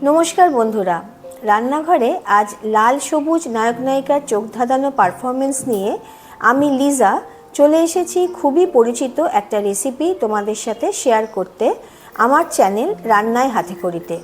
নমস্কার বন্ধুরা, রান্নাঘরে আজ লাল সবুজ নায়ক নায়িকার চোখ ধাঁধানো পারফরমেন্স নিয়ে আমি লিজা চলে এসেছি খুবই পরিচিত একটা রেসিপি তোমাদের সাথে শেয়ার করতে আমার চ্যানেল রান্নায় হাতেখড়িতে।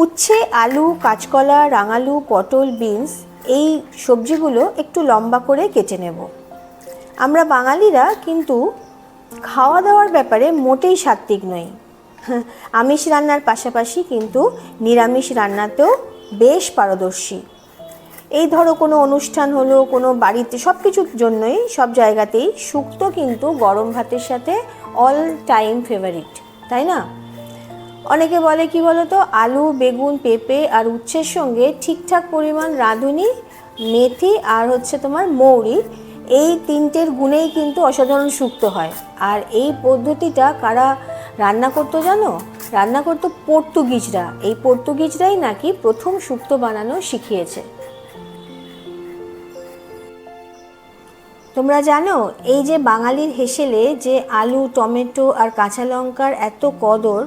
উচ্ছে, আলু, কাঁচকলা, রাঙালু, পটল, বিনস এই সবজিগুলো একটু লম্বা করে কেটে নেব। আমরা বাঙালিরা কিন্তু খাওয়া দাওয়ার ব্যাপারে মোটেই সাত্ত্বিক নই। আমিষ রান্নার পাশাপাশি কিন্তু নিরামিষ রান্নাতেও বেশ পারদর্শী। এই ধরো কোনো অনুষ্ঠান হলো, কোনো বাড়িতে, সব কিছুর জন্যই সব জায়গাতেই শুক্তো কিন্তু গরম ভাতের সাথে অল টাইম ফেভারিট, তাই না? অনেকে বলে কি বলো তো, আলু, বেগুন, পেঁপে আর উচ্ছের সঙ্গে ঠিকঠাক পরিমাণ রাঁধুনি, মেথি আর তোমার মৌরি, এই তিনটের গুণেই কিন্তু অসাধারণ শুক্তো হয়। আর এই পদ্ধতিটা কারা রান্না করতো জানো? রান্না করতো পর্তুগিজরা। এই পর্তুগিজরাই নাকি প্রথম শুক্তো বানানো শিখিয়েছে। তোমরা জানো এই যে বাঙালির হেসেলে যে আলু, টমেটো আর কাঁচা লঙ্কার এত কদর,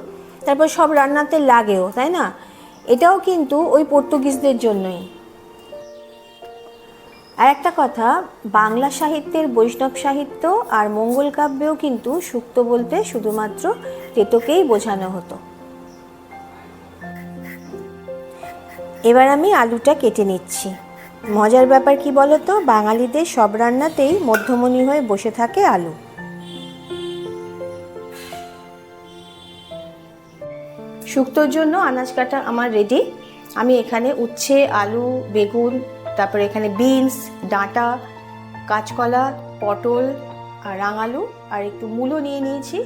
তারপর সব রান্নাতে লাগেও, তাই না? এটাও কিন্তু ওই পর্তুগিজদের জন্যই। আর একটা কথা, বাংলা সাহিত্যের বৈষ্ণব সাহিত্য আর মঙ্গল কাব্যেও কিন্তু শুক্তো বলতে শুধুমাত্র তেঁতোকেই বোঝানো হতো। এবার আমি আলুটা কেটে নিচ্ছি। মজার ব্যাপার কি বলো তো, বাঙালিদের সব রান্নাতেই মধ্যমণি হয়ে বসে থাকে আলু। শুক্তোর জন্য আনাজ কাটা আমার রেডি। আমি এখানে উচ্ছে, আলু, বেগুন, তারপরে এখানে বিনস, ডাঁটা, কাঁচকলা, পটল আর রাঙালু আর একটু মূলো নিয়ে নিয়েছি।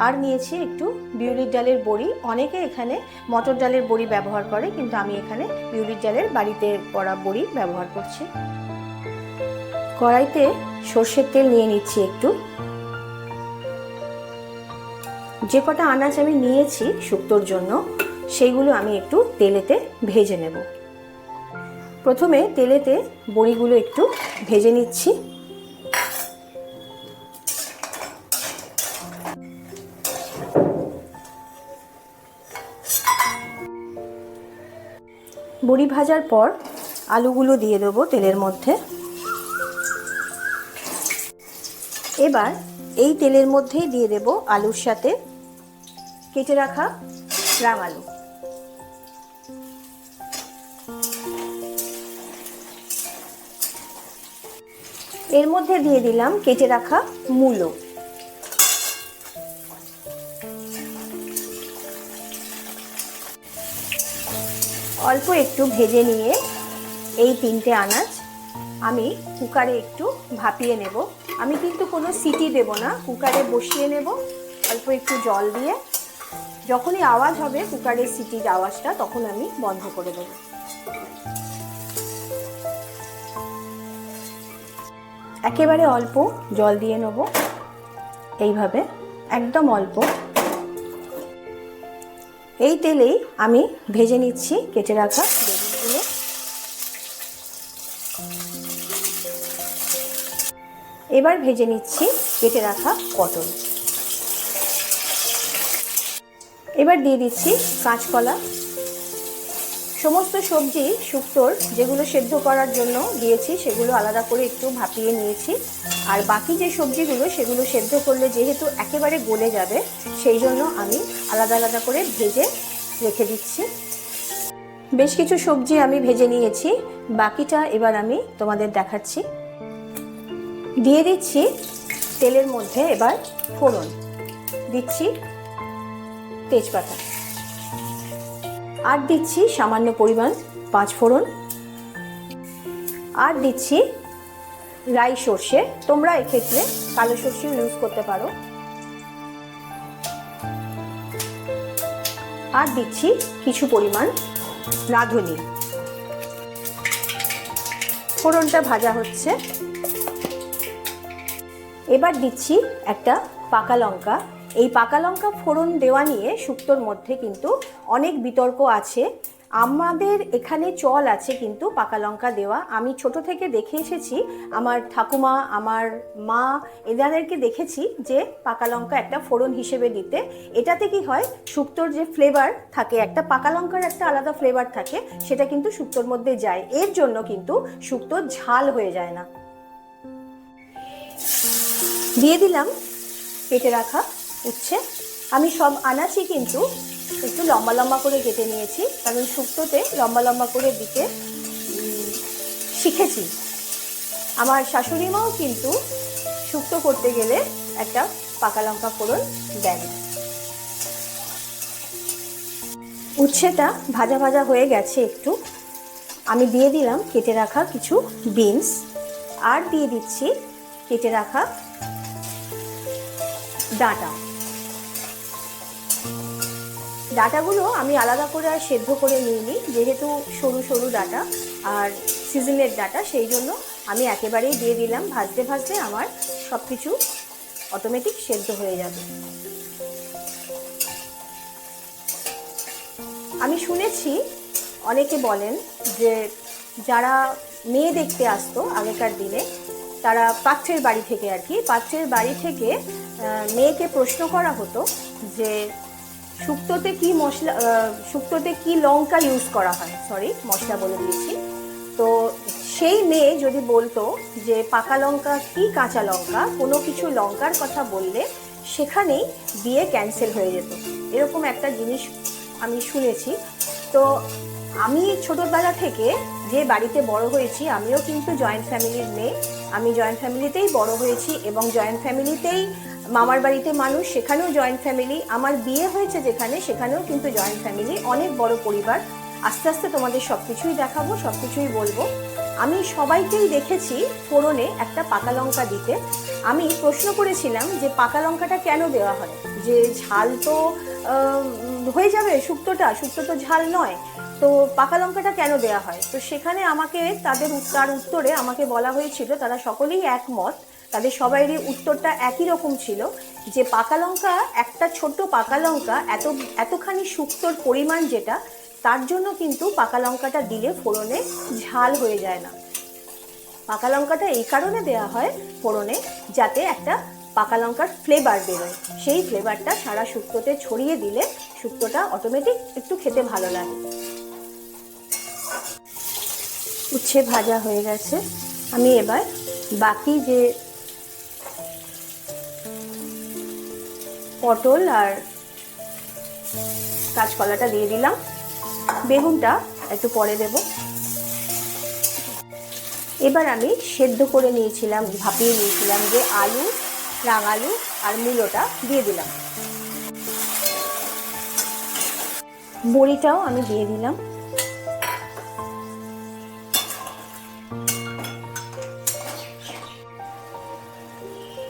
আর নিয়েছি একটু বিউলির ডালের বড়ি। অনেকে এখানে মটর ডালের বড়ি ব্যবহার করে, কিন্তু আমি এখানে বিউলির ডালের বাড়িতে করা বড়ি ব্যবহার করছি। কড়াইতে সর্ষের তেল নিয়ে নিচ্ছি একটু। যে কটা আনাজ আমি নিয়েছি শুক্তোর জন্য, সেইগুলো আমি একটু তেলেতে ভেজে নেব। প্রথমে তেলেতে বড়িগুলো একটু ভেজে নিচ্ছি। বড়ি ভাজার পর আলুগুলো দিয়ে দেবো তেলের মধ্যে। এবার এই তেলের মধ্যেই দিয়ে দেব আলুর সাথে কেটে রাখা রাঙালু। এর মধ্যে দিয়ে দিলাম কেটে রাখা মূলো। অল্প একটু ভেজে নিয়ে এই তিনটে আনাজ আমি কুকারে একটু ভাপিয়ে নেব। আমি কিন্তু কোনো সিটি দেব না, কুকারে বসিয়ে নেব অল্প একটু জল দিয়ে। যখনই আওয়াজ হবে কুকারের সিটির আওয়াজটা, তখন আমি বন্ধ করে দেব। একেবারে অল্প জল দিয়ে নেব, এইভাবে একদম অল্প। এই তেলেই আমি ভেজে নিচ্ছি কেটে রাখা বেগুনগুলো। এবার ভেজে নিচ্ছি কেটে রাখা পটল। এবার দিয়ে দিচ্ছি কাঁচকলা। সমস্ত সবজি শুক্তোর যেগুলো সেদ্ধ করার জন্য দিয়েছি সেগুলো আলাদা করে একটু ভাপিয়ে নিয়েছি। আর বাকি যে সবজিগুলো, সেগুলো সেদ্ধ করলে যেহেতু একেবারে গলে যাবে, সেই জন্য আমি আলাদা আলাদা করে ভেজে রেখে দিচ্ছি। বেশ কিছু সবজি আমি ভেজে নিয়েছি, বাকিটা এবার আমি তোমাদের দেখাচ্ছি। দিয়ে দিচ্ছি তেলের মধ্যে এবার ফোড়ন, দিচ্ছি তেজপাতা, আর দিচ্ছি সামান্য পরিমাণ পাঁচফোড়ন, আর দিচ্ছি রাই সর্ষে। তোমরা এক্ষেত্রে কালো সর্ষেও ইউজ করতে পারো। আর দিচ্ছি কিছু পরিমাণ রাঁধুনি। ফোড়নটা ভাজা হচ্ছে। এবার দিচ্ছি একটা পাকা লঙ্কা। এই পাকা লঙ্কা ফোড়ন দেওয়া নিয়ে শুক্তোর মধ্যে কিন্তু অনেক বিতর্ক আছে। আমাদের এখানে চল আছে কিন্তু পাকা লঙ্কা দেওয়া। আমি ছোট থেকে দেখে এসেছি, আমার ঠাকুমা, আমার মা, এদেরকে দেখেছি যে পাকা লঙ্কা একটা ফোড়ন হিসেবে দিতে। এটাতে কি হয়, শুক্তোর যে ফ্লেভার থাকে, একটা পাকা লঙ্কার একটা আলাদা ফ্লেভার থাকে, সেটা কিন্তু শুক্তোর মধ্যে যায়। এর জন্য কিন্তু শুক্তো ঝাল হয়ে যায় না। দিয়ে দিলাম কেটে রাখা উচ্ছে। আমি সব আনাচি কিন্তু একটু লম্বা লম্বা করে কেটে নিয়েছি, কারণ শুক্তোতে লম্বা লম্বা করে দিতে শিখেছি। আমার শাশুড়ি মাও কিন্তু শুক্তো করতে গেলে একটা পাকা লঙ্কা ফোড়ন দেন। উচ্ছেটা ভাজা ভাজা হয়ে গেছে একটু, আমি দিয়ে দিলাম কেটে রাখা কিছু বিনস, আর দিয়ে দিচ্ছি কেটে রাখা ডাঁটা। ডাঁটাগুলো আমি আলাদা করে আর সেদ্ধ করে নিইনি, যেহেতু সরু সরু ডাঁটা আর সিজনের ডাঁটা, সেই জন্য আমি একেবারেই দিয়ে দিলাম। ভাজতে ভাজতে আমার সব কিছু অটোমেটিক সেদ্ধ হয়ে যাবে। আমি শুনেছি অনেকে বলেন যে যারা মেয়ে দেখতে আসতো আগেকার দিনে, তারা পাত্রের বাড়ি থেকে আর কি, পাত্রের বাড়ি থেকে মেয়েকে প্রশ্ন করা হতো যে শুক্তোতে কি মশলা, শুক্তোতে কি লঙ্কা ইউজ করা হয়, সরি মশলা বলে দিয়েছি। তো সেই মেয়ে যদি বলতো যে পাকা লঙ্কা কি কাঁচা লঙ্কা, কোনো কিছু লঙ্কার কথা বললে সেখানেই বিয়ে ক্যান্সেল হয়ে যেত, এরকম একটা জিনিস আমি শুনেছি। তো আমি ছোটোবেলা থেকে যে বাড়িতে বড় হয়েছি, আমিও কিন্তু জয়েন্ট ফ্যামিলির মেয়ে, আমি জয়েন্ট ফ্যামিলিতেই বড় হয়েছি, এবং জয়েন্ট ফ্যামিলিতেই মামার বাড়িতে মানুষ, সেখানেও জয়েন্ট ফ্যামিলি, আমার বিয়ে হয়েছে যেখানে, সেখানেও কিন্তু জয়েন্ট ফ্যামিলি, অনেক বড় পরিবার। আস্তে আস্তে তোমাদের সব কিছুই দেখাবো, সব কিছুই বলবো। আমি সবাইকেই দেখেছি ফোড়নে একটা পাকা লঙ্কা দিতে। আমি প্রশ্ন করেছিলাম যে পাকা লঙ্কাটা কেন দেওয়া হয়, যে ঝাল তো হয়ে যাবে শুক্তোটা, শুক্তো তো ঝাল নয়, তো পাকা লঙ্কাটা কেন দেওয়া হয়। তো সেখানে আমাকে তার উত্তরে আমাকে বলা হয়েছিল, তারা সকলেই একমত, তাদের সবাইয়েরই উত্তরটা একই রকম ছিল, যে পাকা লঙ্কা, একটা ছোট্ট পাকা লঙ্কা এতখানি শুক্তোর পরিমাণ যেটা, তার জন্য কিন্তু পাকা লঙ্কাটা দিলে ফোড়নে ঝাল হয়ে যায় না। পাকা লঙ্কাটা এই কারণে দেওয়া হয় ফোড়নে, যাতে একটা পাকা লঙ্কার ফ্লেভার বেরোয়, সেই ফ্লেভারটা সারা শুক্তোতে ছড়িয়ে দিলে শুক্তোটা অটোমেটিক একটু খেতে ভালো লাগে। উচ্ছে ভাজা হয়ে গেছে, আমি এবার বাকি যে পটল আর কাঁচকলাটা দিয়ে দিলাম, বেগুনটা একটু পরে দেব। এবার আমি সেদ্ধ করে নিয়েছিলাম, ভাপিয়ে নিয়েছিলাম যে আলু, রাঙালু আর মূলোটা দিয়ে দিলাম, বড়িটাও আমি দিয়ে দিলাম।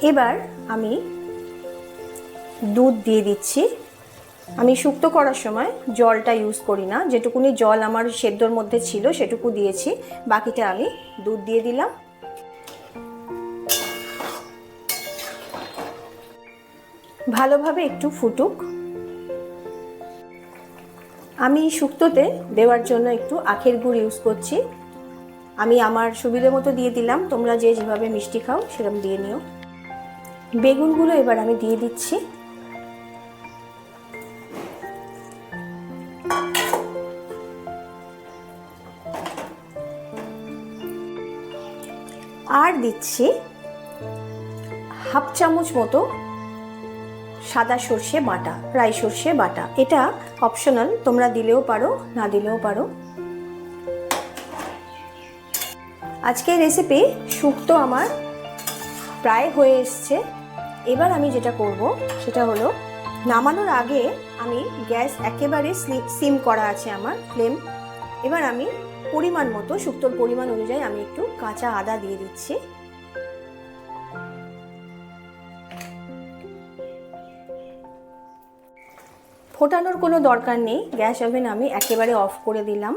এবার আমি দুধ দিয়ে দিচ্ছি। আমি শুক্তো করার সময় জলটা ইউজ করি না, যেটুকুনি জল আমার সেদ্ধর মধ্যে ছিল সেটুকু দিয়েছি, বাকিটা আমি দুধ দিয়ে দিলাম। ভালোভাবে একটু ফুটুক। আমি শুক্তোতে দেওয়ার জন্য একটু আখের গুড় ইউজ করছি, আমি আমার সুবিধে মতো দিয়ে দিলাম, তোমরা যে যেভাবে মিষ্টি খাও সেরকম দিয়ে নিও। বেগুনগুলো এবার আমি দিয়ে দিচ্ছি। আর দিচ্ছি হাফ চামচ মতো সাদা সর্ষে বাটা, রাই সর্ষে বাটা। এটা অপশনাল, তোমরা দিলেও পারো, না দিলেও পারো। আজকের রেসিপি শুক্তো আমার প্রায় হয়ে এসছে। এবার আমি যেটা করব সেটা হলো, নামানোর আগে আমি গ্যাস একেবারে সিম করা আছে আমার ফ্লেম। এবার আমি পরিমাণ মতো, শুক্তোর পরিমাণ অনুযায়ী আমি একটু কাঁচা আদা দিয়ে দিচ্ছি। ফোটানোর কোনো দরকার নেই, গ্যাস ওভেন আমি একেবারে অফ করে দিলাম।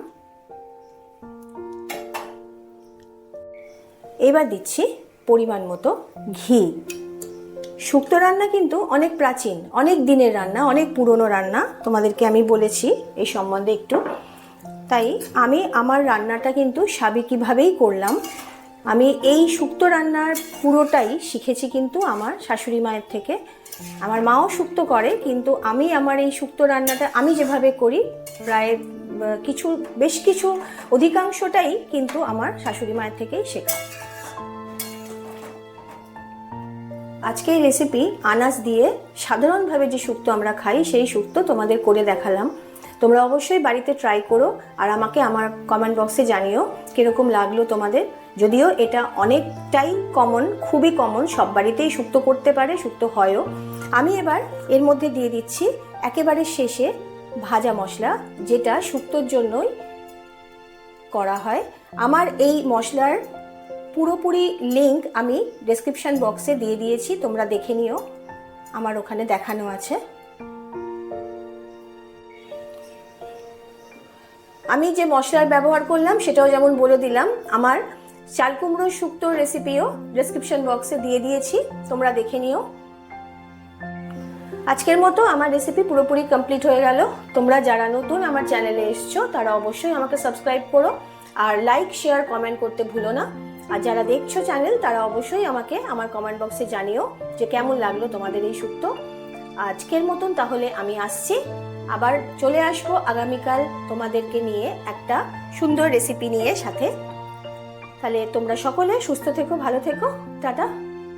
এবার দিচ্ছি পরিমাণ মতো ঘি। শুক্তো রান্না কিন্তু অনেক প্রাচীন, অনেক দিনের রান্না, অনেক পুরনো রান্না, তোমাদেরকে আমি বলেছি এই সম্বন্ধে একটু। তাই আমি আমার রান্নাটা কিন্তু সাবেকিভাবেই করলাম। আমি এই শুক্তো রান্নার পুরোটাই শিখেছি কিন্তু আমার শাশুড়ি মায়ের থেকে। আমার মাও শুক্তো করে, কিন্তু আমি আমার এই শুক্তো রান্নাটা আমি যেভাবে করি প্রায় বেশ কিছু অধিকাংশটাই কিন্তু আমার শাশুড়ি মায়ের থেকেই শেখা। আজকে এই রেসিপি আনাজ দিয়ে সাধারণভাবে যে শুক্তো আমরা খাই সেই শুক্তো তোমাদের করে দেখালাম। তোমরা অবশ্যই বাড়িতে ট্রাই করো আর আমাকে আমার কমেন্ট বক্সে জানিও কীরকম লাগলো তোমাদের। যদিও এটা অনেকটাই কমন, খুবই কমন, সব বাড়িতেই শুক্তো করতে পারে, শুক্তো হয়ও। আমি এবার এর মধ্যে দিয়ে দিচ্ছি একেবারে শেষে ভাজা মশলা, যেটা শুক্তোর জন্যই করা হয়। আমার এই মশলার পুরোপুরি লিঙ্ক আমি ডেসক্রিপশন বক্সে দিয়ে দিয়েছি, তোমরা দেখে নিও, আমার ওখানে দেখানো আছে। আমি যে মশলার ব্যবহার করলাম সেটাও যেমন বলে দিলাম। আমার চাল কুমড়ো শুক্তোর রেসিপিও ডেসক্রিপশন বক্সে দিয়ে দিয়েছি, তোমরা দেখে নিও। আজকের মতো আমার রেসিপি পুরোপুরি কমপ্লিট হয়ে গেল। তোমরা যারা নতুন আমার চ্যানেলে এসছো তারা অবশ্যই আমাকে সাবস্ক্রাইব করো আর লাইক শেয়ার কমেন্ট করতে ভুলো না। আর যারা দেখছো চ্যানেল তারা অবশ্যই আমাকে আমার কমেন্ট বক্সে জানিও যে কেমন লাগলো তোমাদের এই শুক্তো। আজকের মতন তাহলে আমি আসছি, আবার চলে আসবো আগামীকাল তোমাদেরকে নিয়ে একটা সুন্দর রেসিপি নিয়ে সাথে। তাহলে তোমরা সকলে সুস্থ থেকো, ভালো থেকো, টাটা।